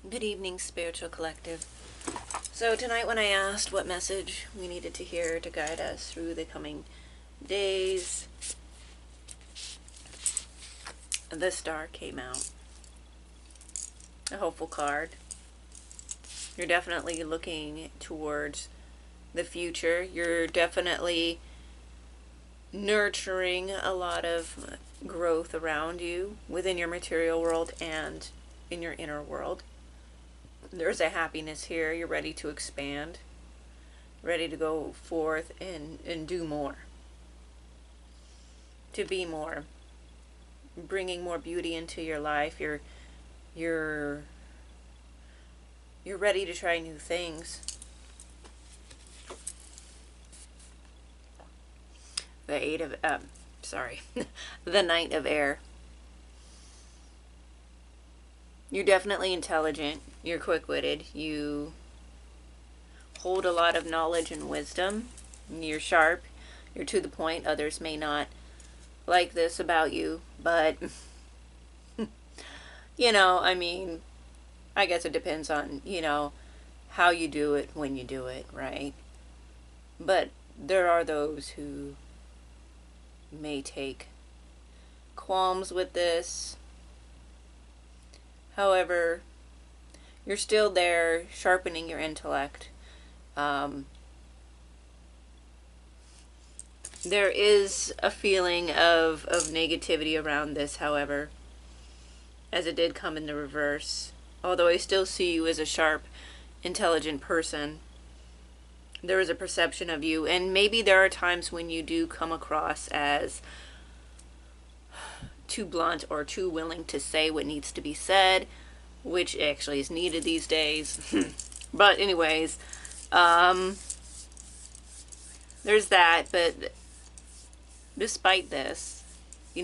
Good evening, Spiritual Collective. So tonight when I asked what message we needed to hear to guide us through the coming days, the star came out. A hopeful card. You're definitely looking towards the future. You're definitely nurturing a lot of growth around you within your material world and in your inner world. There's a happiness here. You're ready to expand, ready to go forth and do more, to be more, bringing more beauty into your life. You're ready to try new things. The Knight of Air. You're definitely intelligent. You're quick-witted. You hold a lot of knowledge and wisdom. You're sharp. You're to the point. Others may not like this about you, but I guess it depends on, how you do it, when you do it, right? But there are those who may take qualms with this. However, you're still there, sharpening your intellect. There is a feeling of negativity around this, however, as it did come in the reverse. Although I still see you as a sharp, intelligent person, there is a perception of you, and maybe there are times when you do come across as too blunt or too willing to say what needs to be said, which actually is needed these days. But anyways, there's that. But despite this, you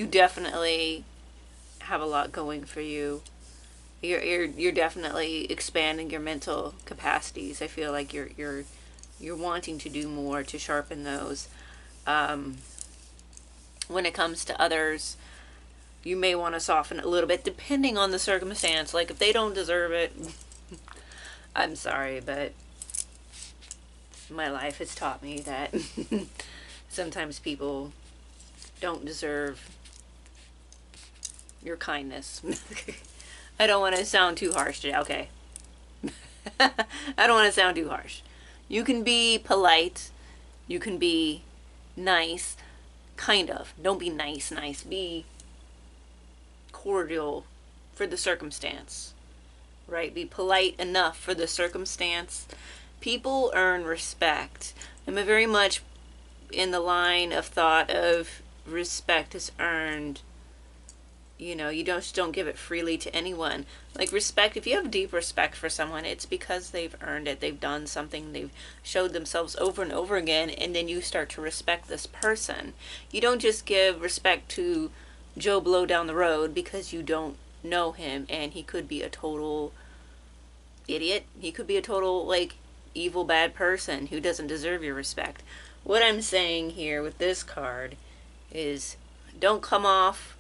definitely have a lot going for you. You're definitely expanding your mental capacities. I feel like you're wanting to do more to sharpen those. When it comes to others, you may want to soften it a little bit depending on the circumstance. Like if they don't deserve it, I'm sorry, but my life has taught me that sometimes people don't deserve your kindness. I don't want to sound too harsh today. Okay. I don't want to sound too harsh. You can be polite. You can be nice. Kind of. Don't be nice. Be cordial for the circumstance. Right? Be polite enough for the circumstance. People earn respect. I'm very much in the line of thought of respect is earned. You just don't give it freely to anyone. Like respect, if you have deep respect for someone, it's because they've earned it. They've done something. They've showed themselves over and over again, and then you start to respect this person. You don't just give respect to Joe Blow down the road because you don't know him, and he could be a total idiot. He could be a total, evil, bad person who doesn't deserve your respect. What I'm saying here with this card is don't come off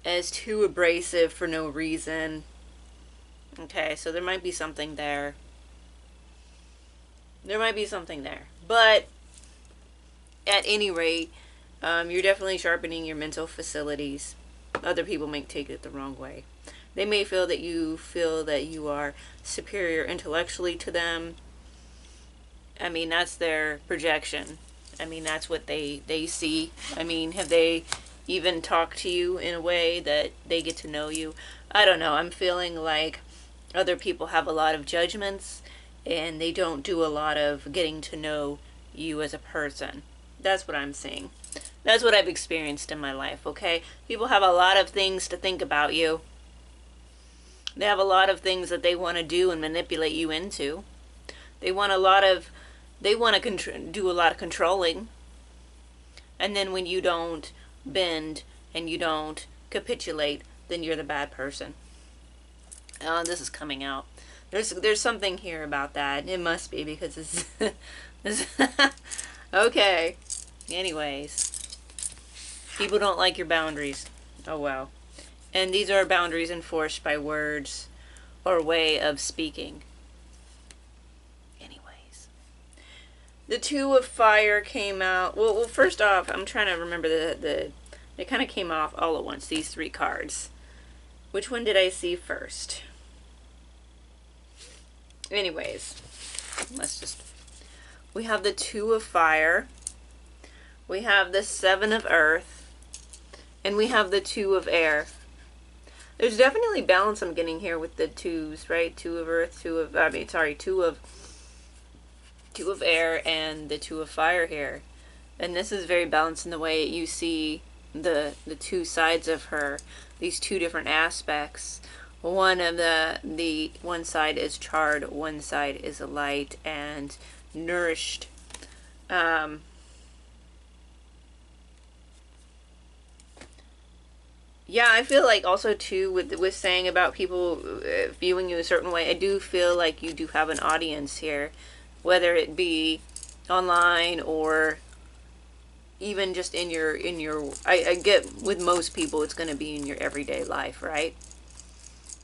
as too abrasive for no reason. Okay, so there might be something there. But at any rate, you're definitely sharpening your mental facilities. Other people may take it the wrong way. They may feel that you are superior intellectually to them. I mean, that's their projection. I mean, that's what they see. I mean, have they even talk to you in a way that they get to know you? I don't know. I'm feeling like other people have a lot of judgments and they don't do a lot of getting to know you as a person. That's what I'm seeing. That's what I've experienced in my life, okay? People have a lot of things to think about you. They have a lot of things that they want to do and manipulate you into. They want to do a lot of controlling. And then when you don't bend and you don't capitulate, then you're the bad person. This is coming out. There's something here about that. It must be because it's okay. Anyways, people don't like your boundaries. Oh wow. And these are boundaries enforced by words or way of speaking. Anyways, the Two of Fire came out. Well, first off, I'm trying to remember it kind of came off all at once, these three cards. Which one did I see first? Anyways, we have the Two of Fire, we have the Seven of Earth, and we have the Two of Air. There's definitely balance I'm getting here with the twos, right? Two of Earth, two of Air, and the Two of Fire here. And this is very balanced in the way you see the two sides of her, these two different aspects. One of the one side is charred, one side is light and nourished. Yeah, I feel like also too with saying about people viewing you a certain way, I do feel like you do have an audience here, whether it be online or even just in your I get with most people it's going to be in your everyday life, right?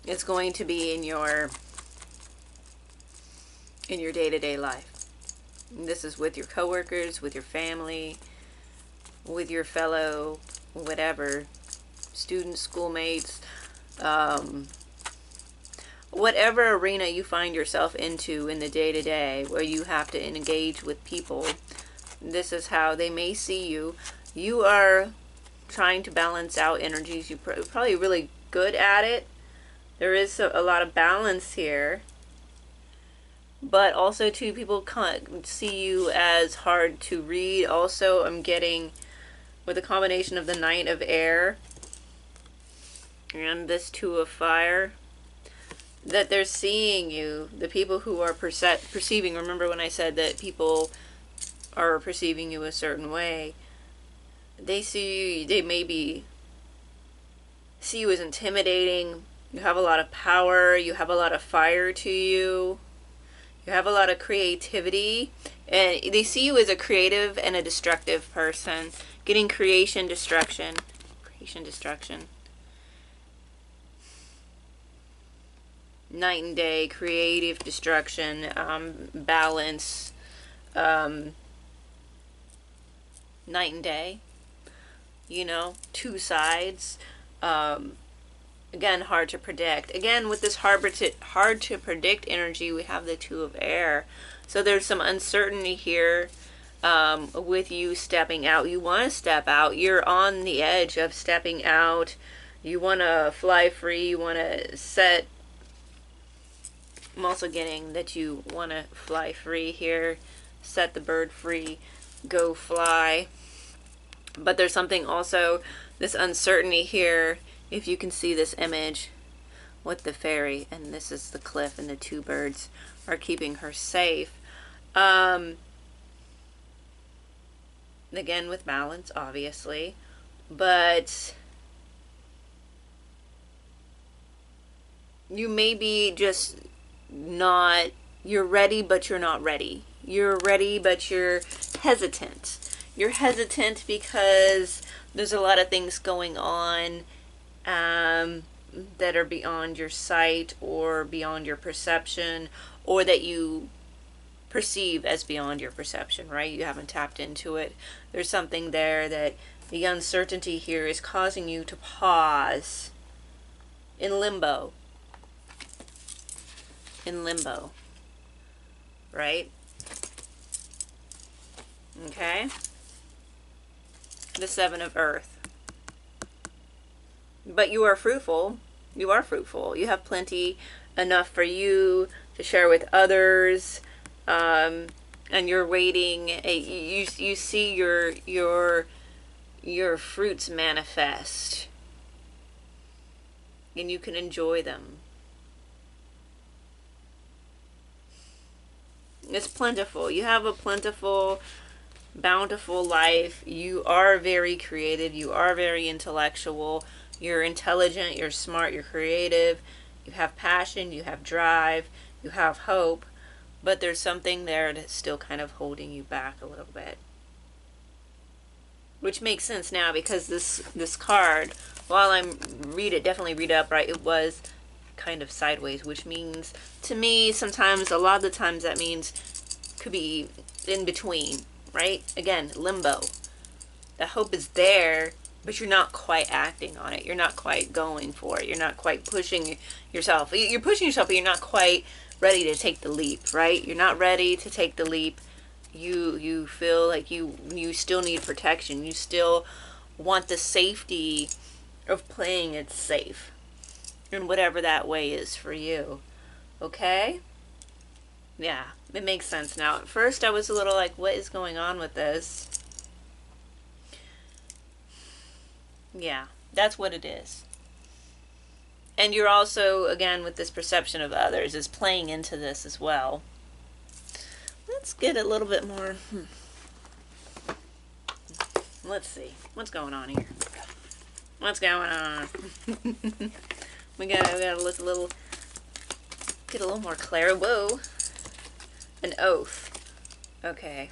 It's going to be in your day-to-day life. And this is with your coworkers, with your family, with your fellow whatever students, schoolmates, whatever arena you find yourself into in the day-to-day where you have to engage with people. This is how they may see you. You are trying to balance out energies. You're probably really good at it. There is a lot of balance here. But also, too, people can't see you as hard to read. Also, I'm getting, with a combination of the Knight of Air and this Two of Fire, that they're seeing you. The people who are perceiving, remember when I said that people are perceiving you a certain way, they see you, they maybe see you as intimidating. You have a lot of power, you have a lot of fire to you, you have a lot of creativity, and they see you as a creative and a destructive person. Getting creation, destruction. Night and day, creative, destruction, balance, night and day, two sides. Again, hard to predict. Again, with this hard to predict energy, we have the Two of Air. So there's some uncertainty here with you stepping out. You want to step out. You're on the edge of stepping out. You want to fly free. You want to set... I'm also getting that you want to fly free here. Set the bird free. Go fly. But there's something also, this uncertainty here. If you can see this image with the fairy, and this is the cliff, and the two birds are keeping her safe. Again, with balance, obviously. But you may be just not, you're ready, but you're not ready. You're ready, but you're hesitant. You're hesitant because there's a lot of things going on that are beyond your sight or beyond your perception, or that you perceive as beyond your perception, right? You haven't tapped into it. There's something there that the uncertainty here is causing you to pause in limbo. Right? Okay? The Seven of Earth. But you are fruitful. You are fruitful. You have plenty, enough for you to share with others. And you're waiting. You see your fruits manifest. And you can enjoy them. It's plentiful. You have a plentiful, bountiful life. You are very creative. You are very intellectual. You're intelligent. You're smart. You're creative. You have passion. You have drive. You have hope. But there's something there that's still kind of holding you back a little bit. Which makes sense now, because this card while I'm definitely read it upright, it was kind of sideways, which means to me sometimes, a lot of the times, that means could be in between, right? Again, limbo. The hope is there, but you're not quite acting on it. You're not quite going for it. You're not quite pushing yourself. You're pushing yourself, but you're not quite ready to take the leap, right? You're not ready to take the leap. You feel like you still need protection. You still want the safety of playing it safe, in whatever that way is for you. Okay? Yeah, it makes sense now. At first I was a little like, what is going on with this? Yeah, that's what it is. And you're also, again, with this perception of others, is playing into this as well. Let's get a little bit more. Let's see. What's going on here? What's going on? we gotta look a little, get a little more clear. Whoa. An oath. Okay.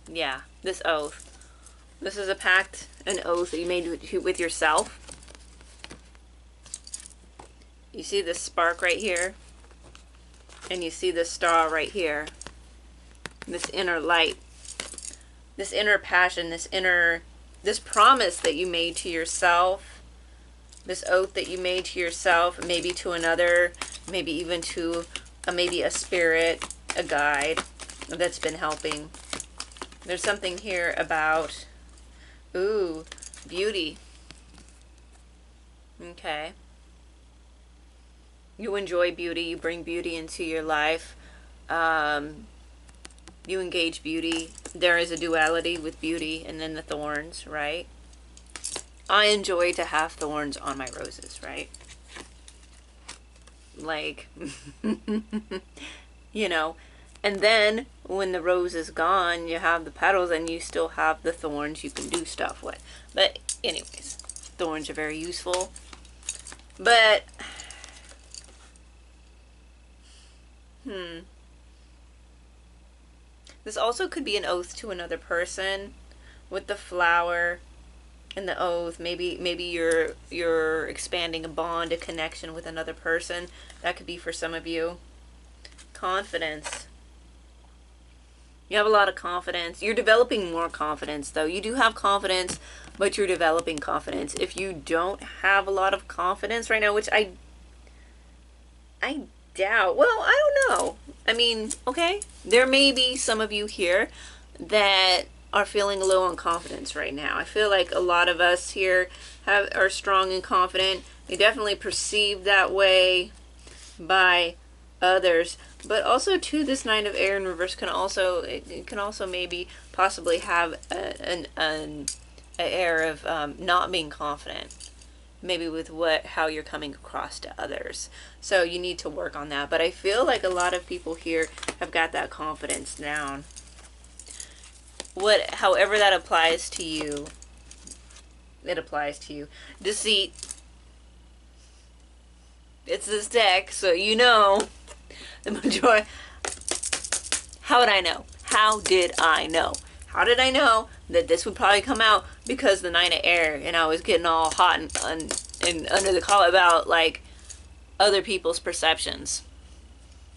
Yeah, this oath. This is a pact, an oath that you made with yourself. You see this spark right here? And you see this star right here. This inner light. This inner passion, this promise that you made to yourself. This oath that you made to yourself, maybe to another, maybe even to maybe a spirit, a guide that's been helping. There's something here about, ooh, beauty. Okay. You enjoy beauty. You bring beauty into your life. You engage beauty. There is a duality with beauty and then the thorns, right? I enjoy to have thorns on my roses, right? Like, you know, and then when the rose is gone, you have the petals and you still have the thorns you can do stuff with. But anyways, thorns are very useful. But, this also could be an oath to another person with the flower and the oath. Maybe you're expanding a bond, a connection with another person. That could be for some of you. Confidence. You have a lot of confidence. You're developing more confidence, though. You do have confidence, but you're developing confidence. If you don't have a lot of confidence right now, which I doubt. Well, I don't know. I mean, okay. There may be some of you here that are feeling low on confidence right now. I feel like a lot of us here are strong and confident. We definitely perceived that way by others. But also too, this Nine of Air in reverse can also, it can also maybe possibly have an air of not being confident. Maybe with how you're coming across to others. So you need to work on that. But I feel like a lot of people here have got that confidence down. However that applies to you, it applies to you. Deceit. It's this deck, so you know the majority. How would I know? How did I know? How did I know that this would probably come out? Because the Nine of Air, and I was getting all hot and under the collar about like other people's perceptions.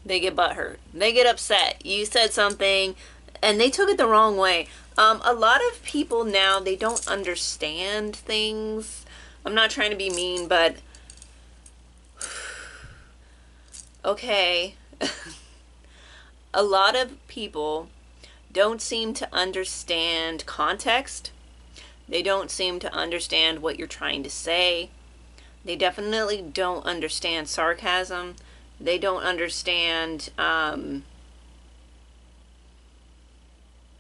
They get butthurt. They get upset. You said something and they took it the wrong way. A lot of people now, they don't understand things. I'm not trying to be mean, but okay. A lot of people don't seem to understand context. They don't seem to understand what you're trying to say. They definitely don't understand sarcasm. They don't understand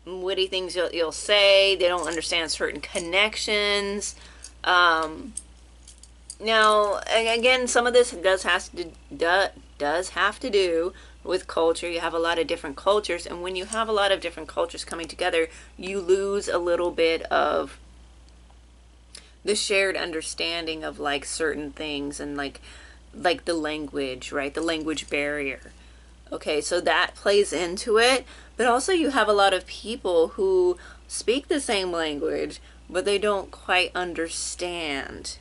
witty things you'll say. They don't understand certain connections. Now, again, some of this does have to do with culture. You have a lot of different cultures, and when you have a lot of different cultures coming together, you lose a little bit of the shared understanding of like certain things, and like the language, right? The language barrier. Okay, so that plays into it. But also you have a lot of people who speak the same language, but they don't quite understand.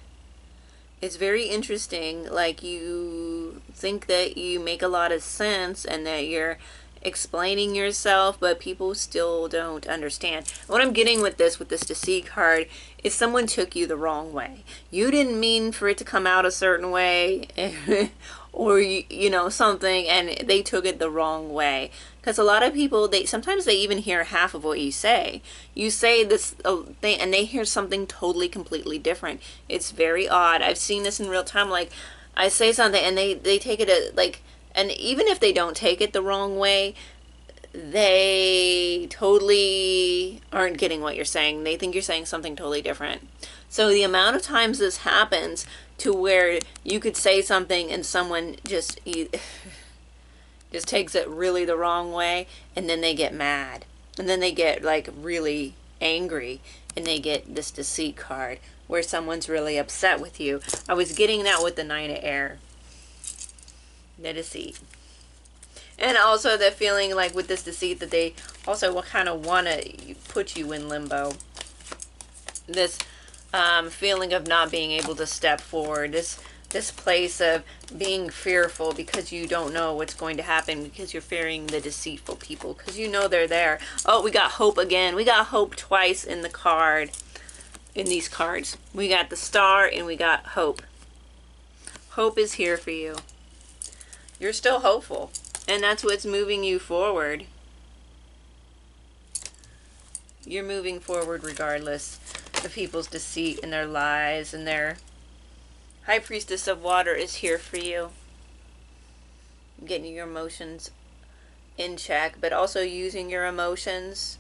It's very interesting. Like, you think that you make a lot of sense and that you're explaining yourself, but people still don't understand. What I'm getting with this deceit card is someone took you the wrong way. You didn't mean for it to come out a certain way or you know, something, and they took it the wrong way. Because a lot of people, sometimes they even hear half of what you say. You say this thing and they hear something totally completely different. It's very odd. I've seen this in real time. Like, I say something and they take it like, and even if they don't take it the wrong way, they totally aren't getting what you're saying. They think you're saying something totally different. So the amount of times this happens to where you could say something and someone just takes it really the wrong way, and then they get mad, and then they get like really angry, and they get this deceit card where someone's really upset with you. I was getting that with the Nine of Air, the deceit. And also the feeling like with this deceit that they also kind of want to put you in limbo. This feeling of not being able to step forward. This place of being fearful because you don't know what's going to happen, because you're fearing the deceitful people, because you know they're there. Oh, we got hope again. We got hope twice in the card, in these cards. We got the Star and we got hope. Hope is here for you. You're still hopeful, and that's what's moving you forward. You're moving forward regardless of people's deceit and their lies, and their High Priestess of Water is here for you. Getting your emotions in check, but also using your emotions.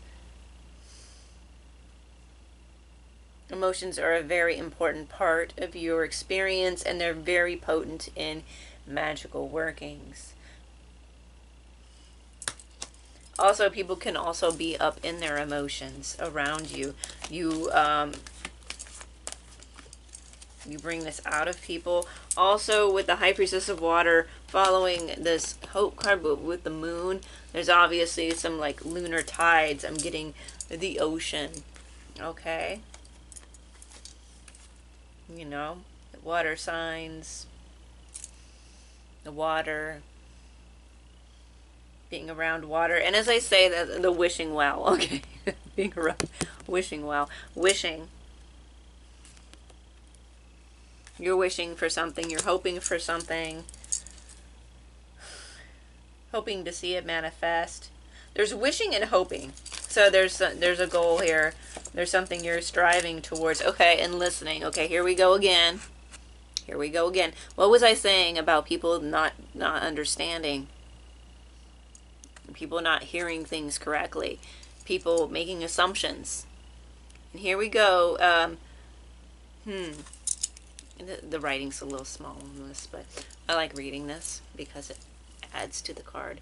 Emotions are a very important part of your experience, and they're very potent in magical workings. Also, people can also be up in their emotions around you. You bring this out of people. Also, with the High Priestess of Water, following this Hope card, but with the Moon, there's obviously some like lunar tides. I'm getting the ocean. Okay. You know, water signs, the water, being around water. And as I say, the wishing well. Okay. Being around, wishing well. Wishing. You're wishing for something. You're hoping for something. Hoping to see it manifest. There's wishing and hoping. So there's a goal here. There's something you're striving towards. Okay, and listening. Okay, here we go again. Here we go again. What was I saying about people not understanding? People not hearing things correctly. People making assumptions. And here we go. The writing's a little small on this, but I like reading this because it adds to the card.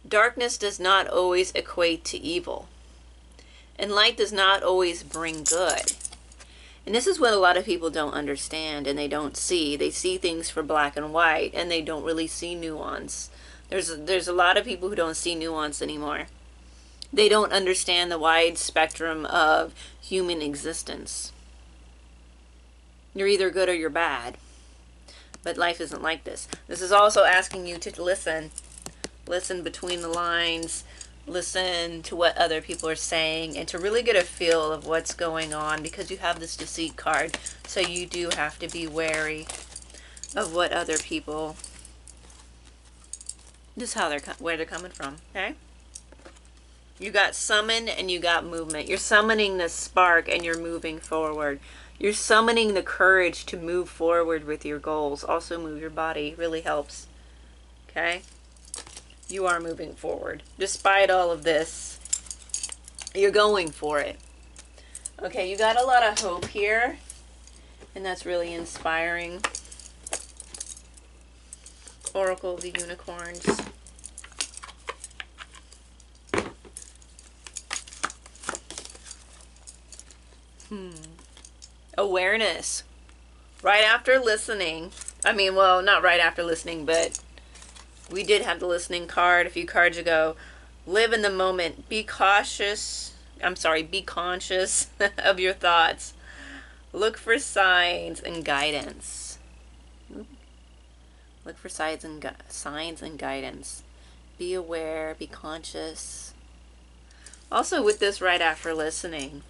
Darkness does not always equate to evil, and light does not always bring good. And this is what a lot of people don't understand, and they don't see. They see things for black and white, and they don't really see nuance. There's a lot of people who don't see nuance anymore. They don't understand the wide spectrum of human existence. You're either good or you're bad. But life isn't like this. This is also asking you to listen. Listen between the lines. Listen to what other people are saying, and to really get a feel of what's going on, because you have this deceit card. So you do have to be wary of what other people, just where they're coming from. Okay? You got summon and you got movement. You're summoning this spark and you're moving forward. You're summoning the courage to move forward with your goals. Also move your body. Really helps. Okay? You are moving forward. Despite all of this, you're going for it. Okay, you got a lot of hope here. And that's really inspiring. Oracle of the Unicorns. Awareness. Right after listening. I mean, well, not right after listening, but we did have the listening card a few cards ago. Live in the moment. Be cautious I'm sorry, be conscious of your thoughts. Look for signs and guidance. Look for signs and guidance. Be aware, be conscious. Also with this right after listening.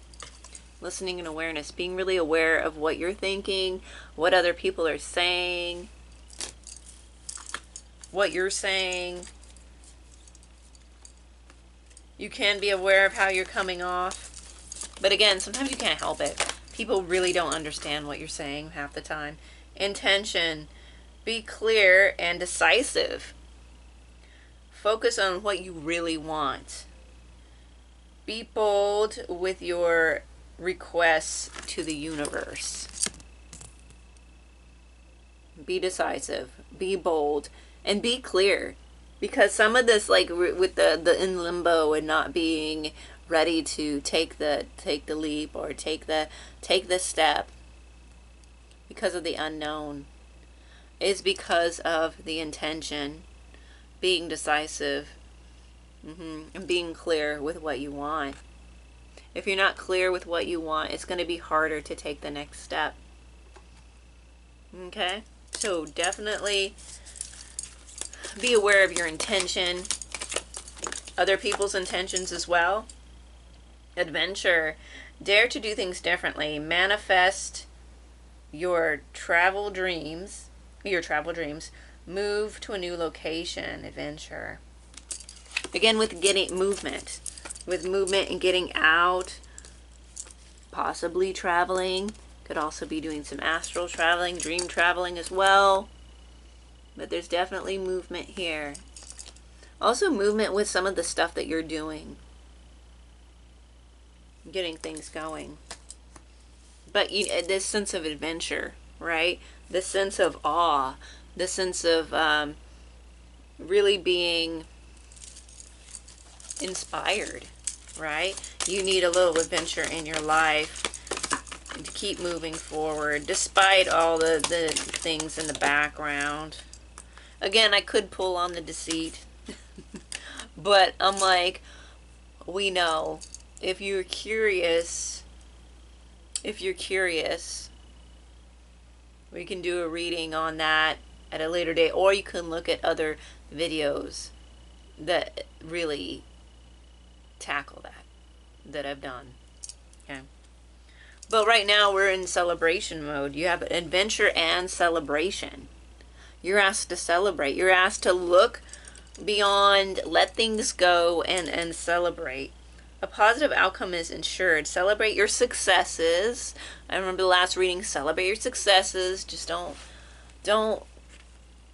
Listening and awareness. Being really aware of what you're thinking, what other people are saying, what you're saying. You can be aware of how you're coming off. But again, sometimes you can't help it. People really don't understand what you're saying half the time. Intention. Be clear and decisive. Focus on what you really want. Be bold with your requests to the universe. Be decisive. Be bold. And be clear. Because some of this, like with the in limbo and not being ready to take the leap or take the step because of the unknown, is because of the intention, being decisive, and being clear with what you want. If you're not clear with what you want, it's going to be harder to take the next step. Okay? So definitely be aware of your intention, other people's intentions as well. Adventure. Dare to do things differently. Manifest your travel dreams. Move to a new location. Adventure. Again, with getting movement. With movement and getting out. Possibly traveling. Could also be doing some astral traveling, dream traveling as well. But there's definitely movement here. Also movement with some of the stuff that you're doing. Getting things going. But this sense of adventure, right? This sense of awe. This sense of really being inspired, right? You need a little adventure in your life to keep moving forward, despite all the things in the background. Again, I could pull on the deceit, but I'm like, we know, if you're curious, we can do a reading on that at a later date, or you can look at other videos that really tackle that I've done. Okay. But right now we're in celebration mode. You have adventure and celebration. You're asked to celebrate. You're asked to look beyond, let things go, and celebrate. A positive outcome is ensured. Celebrate your successes. I remember the last reading, celebrate your successes. Just don't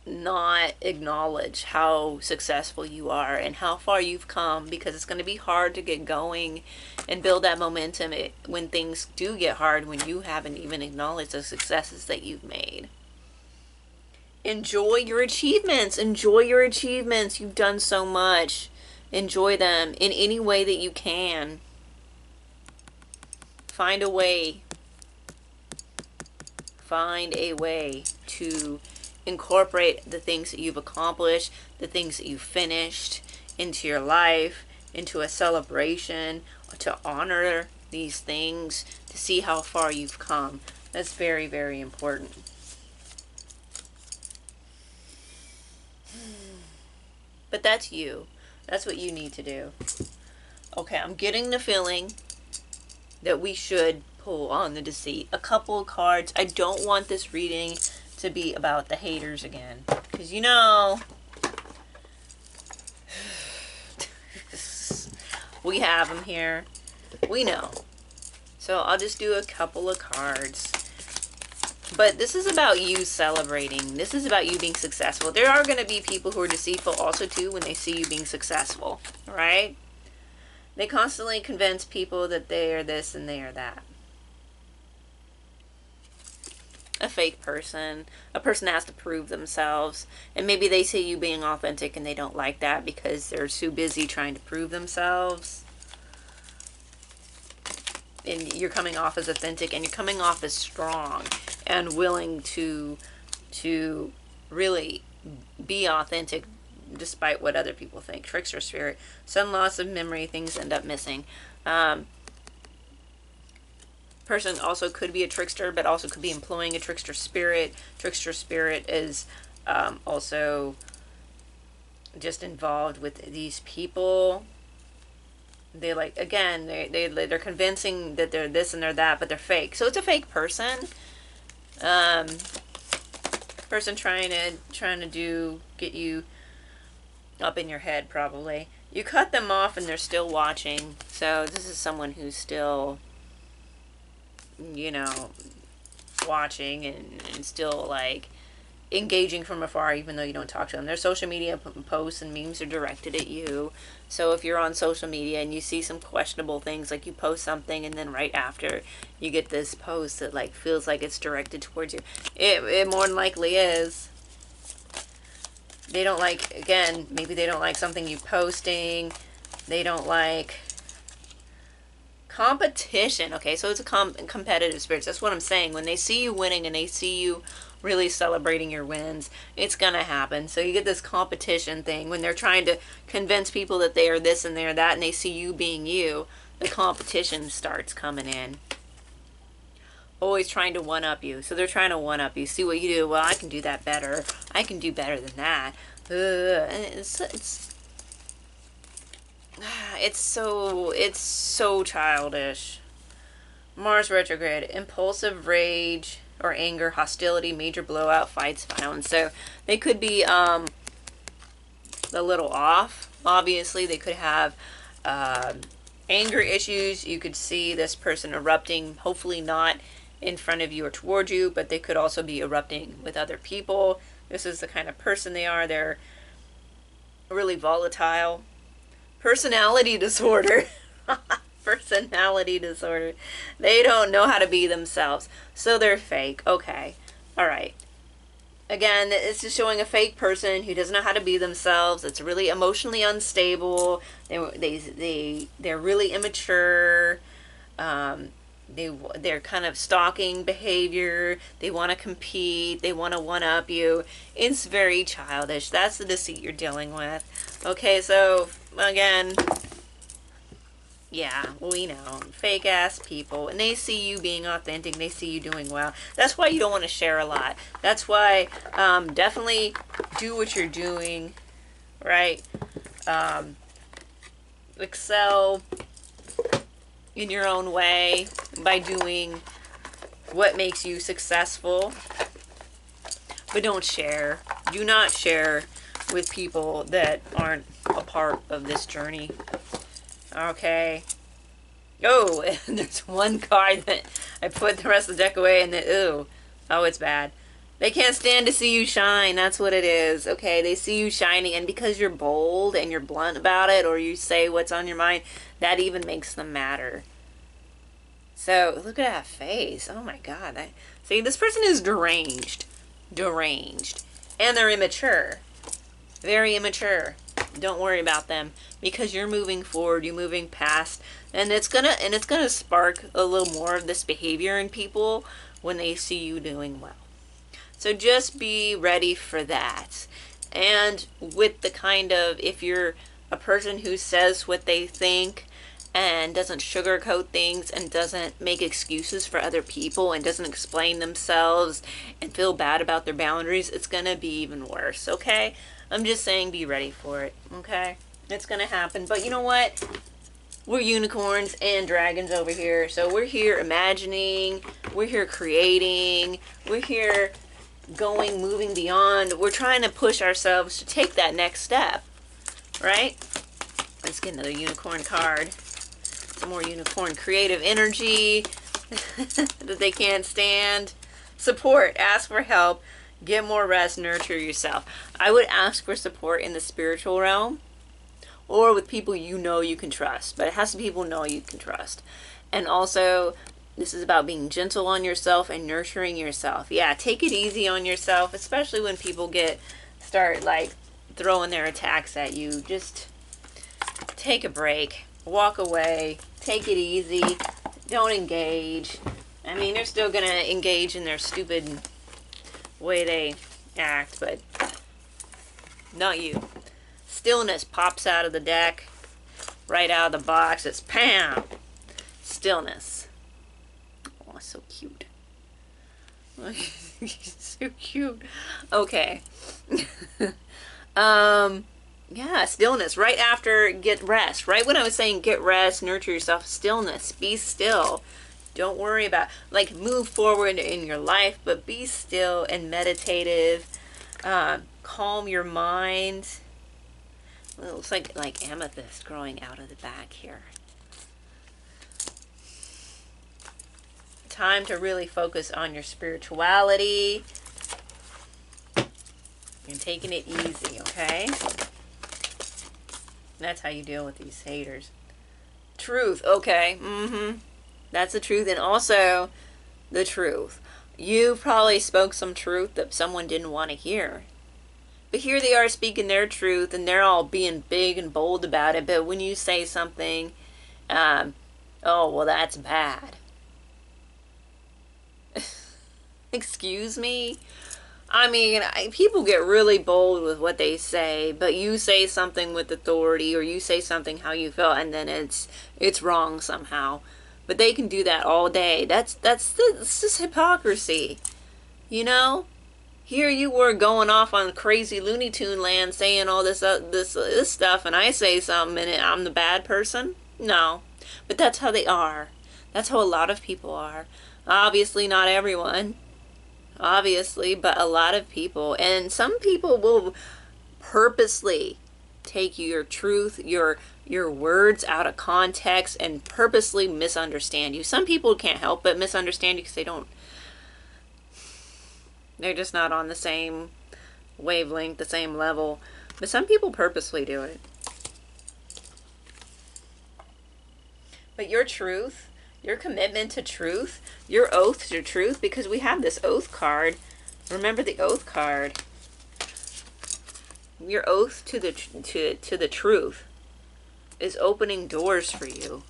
not acknowledge how successful you are and how far you've come, because it's going to be hard to get going and build that momentum when things do get hard, when you haven't even acknowledged the successes that you've made. Enjoy your achievements. Enjoy your achievements. You've done so much. Enjoy them in any way that you can. Find a way. Find a way to incorporate the things that you've accomplished, the things that you've finished into your life, into a celebration, to honor these things, to see how far you've come. That's very, very important. But that's you. That's what you need to do. Okay, I'm getting the feeling that we should pull on the deceit. A couple of cards. I don't want this reading to be about the haters again. Because you know, we have them here. We know. So I'll just do a couple of cards. But this is about you celebrating. This is about you being successful. There are going to be people who are deceitful also too when they see you being successful. Right? They constantly convince people that they are this and they are that. A fake person. A person has to prove themselves. And maybe they see you being authentic and they don't like that because they're too busy trying to prove themselves. And you're coming off as authentic and you're coming off as strong and willing to really be authentic despite what other people think. Trickster spirit. Sudden loss of memory. Things end up missing. Um, person also could be a trickster, but also could be employing a trickster spirit. Trickster spirit is also just involved with these people. They like, again, they're convincing that they're this and they're that, but they're fake. So it's a fake person. Person trying to get you up in your head, probably. You cut them off and they're still watching. So this is someone who's still, you know, watching and still like engaging from afar, even though you don't talk to them. Their social media posts and memes are directed at you. So if you're on social media and you see some questionable things, like you post something and then right after you get this post that like feels like it's directed towards you, it more than likely is. They don't like, again, maybe they don't like something you posting. They don't like competition. Okay, so it's a competitive spirit. That's what I'm saying. When they see you winning and they see you really celebrating your wins, it's gonna happen. So you get this competition thing when they're trying to convince people that they are this and they're that, and they see you being you. The competition starts coming in. Always trying to one up you. So they're trying to one up you. See what you do. Well, I can do that better. I can do better than that. It's so childish. Mars retrograde, impulsive rage or anger, hostility, major blowout, fights, violence. So they could be a little off. Obviously, they could have anger issues. You could see this person erupting, hopefully not in front of you or toward you, but they could also be erupting with other people. This is the kind of person they are. They're really volatile. Personality disorder. Personality disorder. They don't know how to be themselves, so they're fake. Okay, all right. Again, it's just showing a fake person who doesn't know how to be themselves. It's really emotionally unstable. They're really immature. They're kind of stalking behavior. They want to compete. They want to one up you. It's very childish. That's the deceit you're dealing with. Okay, so again, yeah, we know. Fake ass people. And they see you being authentic. They see you doing well. That's why you don't want to share a lot. That's why definitely do what you're doing, right? Excel in your own way by doing what makes you successful. But don't share. Do not share with people that aren't a part of this journey. Okay. Oh, and there's one card that I put the rest of the deck away and then, ooh. Oh, it's bad. They can't stand to see you shine. That's what it is. Okay, they see you shining, and because you're bold and you're blunt about it, or you say what's on your mind, that even makes them madder. So, look at that face. Oh my God. See, this person is deranged. Deranged. And they're immature. Very immature. Don't worry about them because you're moving forward, you're moving past, and it's gonna spark a little more of this behavior in people when they see you doing well. So just be ready for that. And with the kind of, if you're a person who says what they think and doesn't sugarcoat things and doesn't make excuses for other people and doesn't explain themselves and feel bad about their boundaries, it's gonna be even worse, okay? I'm just saying be ready for it, okay? It's gonna happen. But you know what? We're unicorns and dragons over here. So we're here imagining, we're here creating, we're here moving beyond. We're trying to push ourselves to take that next step, right? Let's get another unicorn card. Some more unicorn creative energy that they can't stand. Support, ask for help. Get more rest, nurture yourself. I would ask for support in the spiritual realm or with people you know you can trust. But it has to be people you know you can trust. And also, this is about being gentle on yourself and nurturing yourself. Yeah, take it easy on yourself, especially when people start like throwing their attacks at you. Just take a break. Walk away. Take it easy. Don't engage. I mean, they're still going to engage in their stupid way they act, but not you. Stillness pops out of the deck, right out of the box. It's PAM! stillness. Oh, so cute. So cute. Okay. Yeah, stillness. Right after get rest. Right when I was saying get rest, nurture yourself, stillness. Be still. Don't worry about, like, move forward in your life, but be still and meditative. Calm your mind. It looks like amethyst growing out of the back here. Time to really focus on your spirituality and taking it easy, okay? That's how you deal with these haters. Truth, okay. That's the truth. And also the truth. You probably spoke some truth that someone didn't want to hear. But here they are speaking their truth, and they're all being big and bold about it. But when you say something, oh, well, that's bad. Excuse me? I mean, people get really bold with what they say, but you say something with authority, or you say something how you feel, and then it's wrong somehow. But they can do that all day. That's just hypocrisy, you know. Here you were going off on crazy Looney Tune land, saying all this stuff, and I say something, and I'm the bad person. No, but that's how they are. That's how a lot of people are. Obviously, not everyone. Obviously, but a lot of people. And some people will purposely take your truth, your words out of context, and purposely misunderstand you. Some people can't help but misunderstand you because they're just not on the same wavelength, the same level. But some people purposely do it. But your truth, your commitment to truth, your oath to truth, because we have this oath card. Remember the oath card. Your oath to the truth is opening doors for you.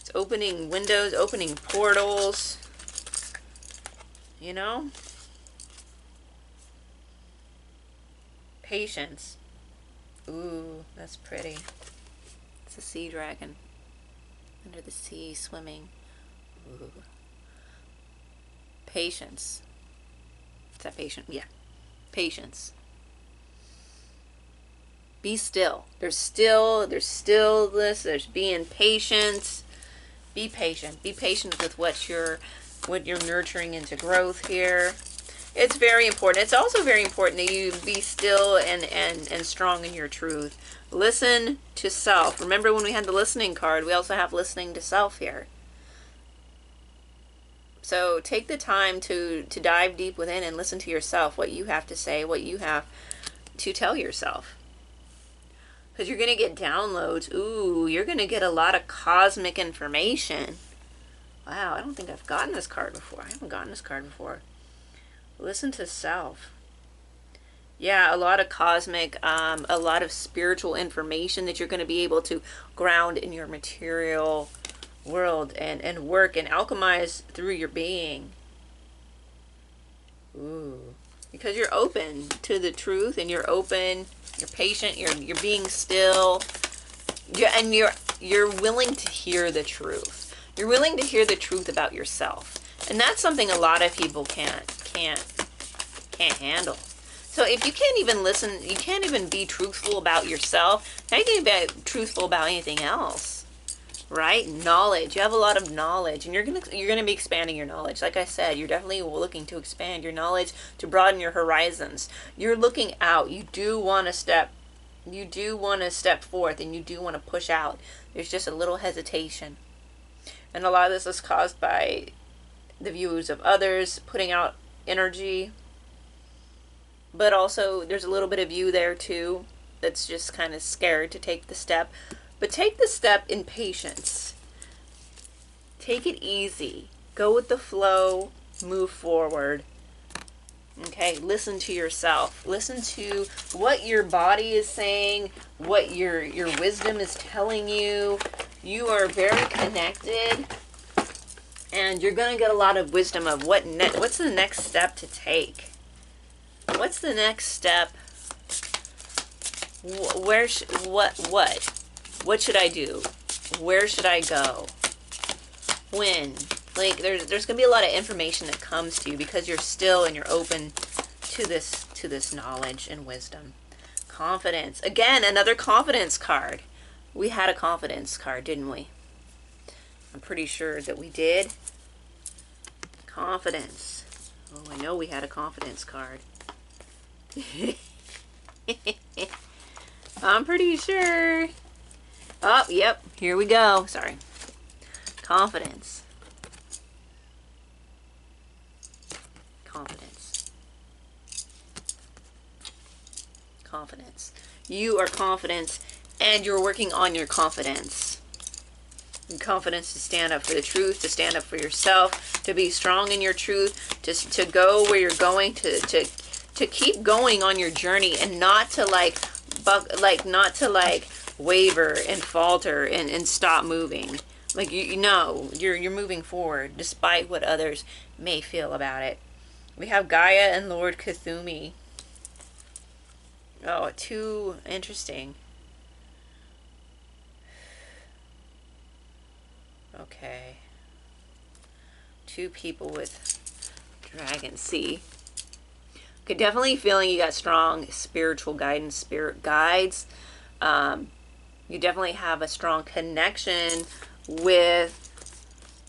It's opening windows, opening portals. You know? Patience. Ooh, that's pretty. It's a sea dragon. Under the sea, swimming. Ooh. Patience. Is that patient? Yeah. Patience. Be still. There's stillness. There's being patient. Be patient. Be patient with what you're nurturing into growth here. It's very important. It's also very important that you be still and strong in your truth. Listen to self. Remember when we had the listening card, we also have listening to self here. So take the time to dive deep within and listen to yourself, what you have to say, what you have to tell yourself. Because you're going to get downloads. Ooh, you're going to get a lot of cosmic information. Wow, I don't think I've gotten this card before. I haven't gotten this card before. Listen to self. Yeah, a lot of cosmic, a lot of spiritual information that you're going to be able to ground in your material world and work and alchemize through your being. Ooh. Because you're open to the truth, and you're open, you're patient, you're being still, and you're willing to hear the truth. You're willing to hear the truth about yourself. And that's something a lot of people can't handle. So if you can't even listen, you can't even be truthful about yourself, how can you be truthful about anything else? Right? Knowledge. You have a lot of knowledge, and you're gonna be expanding your knowledge. Like I said, you're definitely looking to expand your knowledge, to broaden your horizons. You're looking out. You do want to step forth, and you do want to push out. There's just a little hesitation. And a lot of this is caused by the views of others, putting out energy. But also, there's a little bit of you there too that's just kind of scared to take the step. But take the step in patience. Take it easy. Go with the flow. Move forward. Okay, listen to yourself. Listen to what your body is saying, what your wisdom is telling you. You are very connected, and you're going to get a lot of wisdom of what's the next step to take. What's the next step? What should I do? Where should I go? when, like, there's gonna be a lot of information that comes to you because you're still and you're open to this knowledge and wisdom. Confidence. Again, another confidence card. We had a confidence card, didn't we? I'm pretty sure that we did. Confidence. Oh, I know we had a confidence card. I'm pretty sure. Oh, yep. Here we go. Sorry. Confidence. Confidence. Confidence. You are confident, and you're working on your confidence. And confidence to stand up for the truth, to stand up for yourself, to be strong in your truth, to go where you're going, to keep going on your journey, and not to not to waver and falter and stop moving. Like, you know, you're moving forward despite what others may feel about it. We have Gaia and Lord Cthulhu. Oh, too interesting. Okay. Two people with Dragon Sea. Okay, definitely feeling you got strong spiritual guidance, spirit guides. You definitely have a strong connection with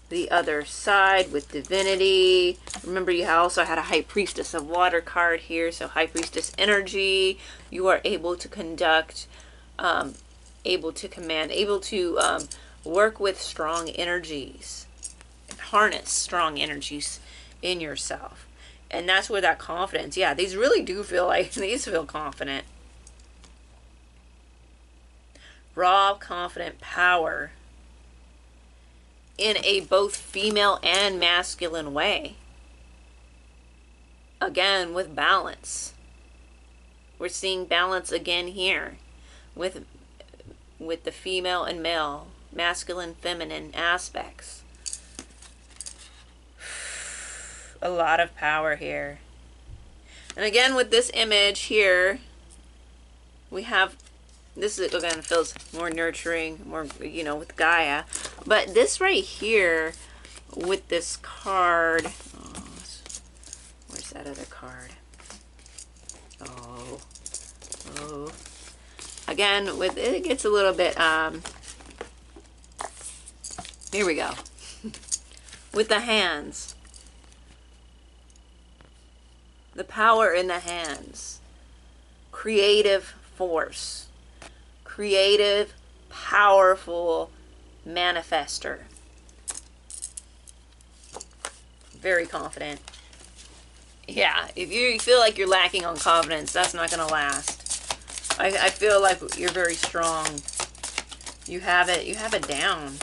the other side, with divinity. Remember, you also had a High Priestess of Water card here, so High Priestess energy. You are able to conduct, able to command, able to work with strong energies, harness strong energies in yourself. And that's where that confidence, yeah, these really do feel like, these feel confident. Raw, confident power in a both female and masculine way. Again, with balance. We're seeing balance again here with the female and male, masculine, feminine aspects. A lot of power here. And again, with this image here, we have, this is, again, feels more nurturing, more, you know, with Gaia. But this right here, with this card, oh, where's that other card? Oh. Again, with it gets a little bit, here we go. With the hands. The power in the hands. Creative force. Creative, powerful manifester. Very confident. Yeah, if you feel like you're lacking on confidence, that's not going to last. I feel like you're very strong. You have it down.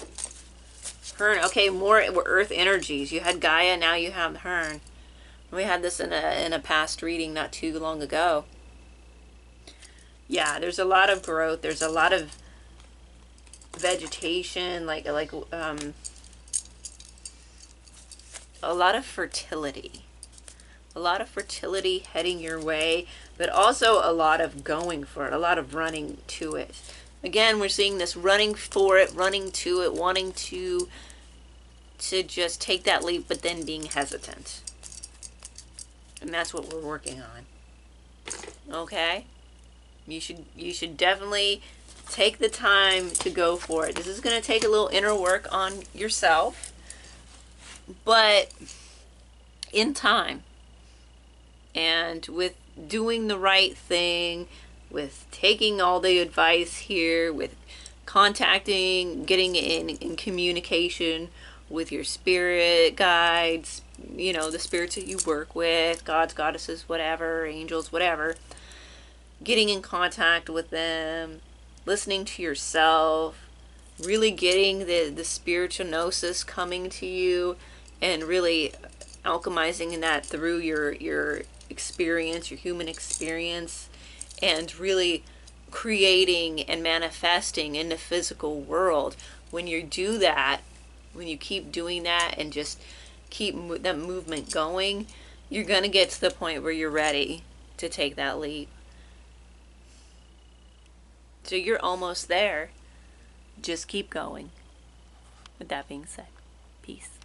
Hearn, okay, more earth energies. You had Gaia, now you have Hearn. We had this in a past reading not too long ago. Yeah, there's a lot of growth. There's a lot of vegetation, like a lot of fertility. A lot of fertility heading your way, but also a lot of going for it, a lot of running to it. Again, we're seeing this running for it, running to it, wanting to just take that leap, but then being hesitant. And that's what we're working on. Okay? You should definitely take the time to go for it. This is going to take a little inner work on yourself, but in time. And with doing the right thing, with taking all the advice here, with contacting, getting in communication with your spirit guides, you know, the spirits that you work with, gods, goddesses, whatever, angels, whatever, getting in contact with them, listening to yourself, really getting the spiritual gnosis coming to you, and really alchemizing that through your experience, your human experience, and really creating and manifesting in the physical world. When you do that, when you keep doing that and just keep that movement going, you're going to get to the point where you're ready to take that leap. So you're almost there. Just keep going. With that being said, Peace.